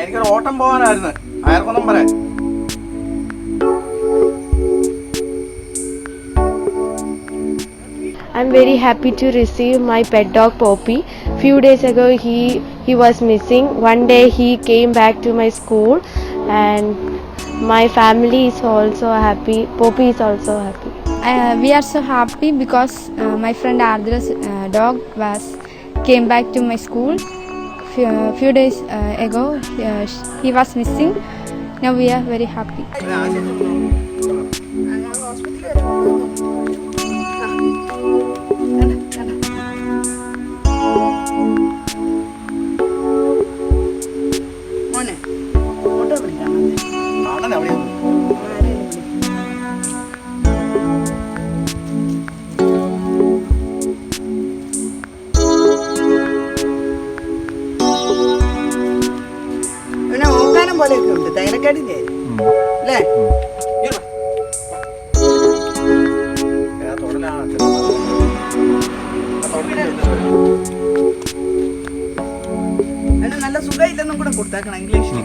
എനിക്കൊരു ഓട്ടം പോകാനായിരുന്നു. അയർക്കൊന്നും പറയാം. I'm very happy to receive my pet dog Poppy. Few days ago he was missing. One day he came back to my school and my family is also happy. Poppy is also happy. We are so happy because my friend Ardra's dog came back to my school. Few days ago he was missing. Now we are very happy. പോലെയൊക്കെ ഉണ്ട് തേനക്കാടില്ലേ അല്ലേ? നല്ല സുഖമില്ലെന്നും കൂടെ കൊടുത്തേക്കണം ഇംഗ്ലീഷിൽ.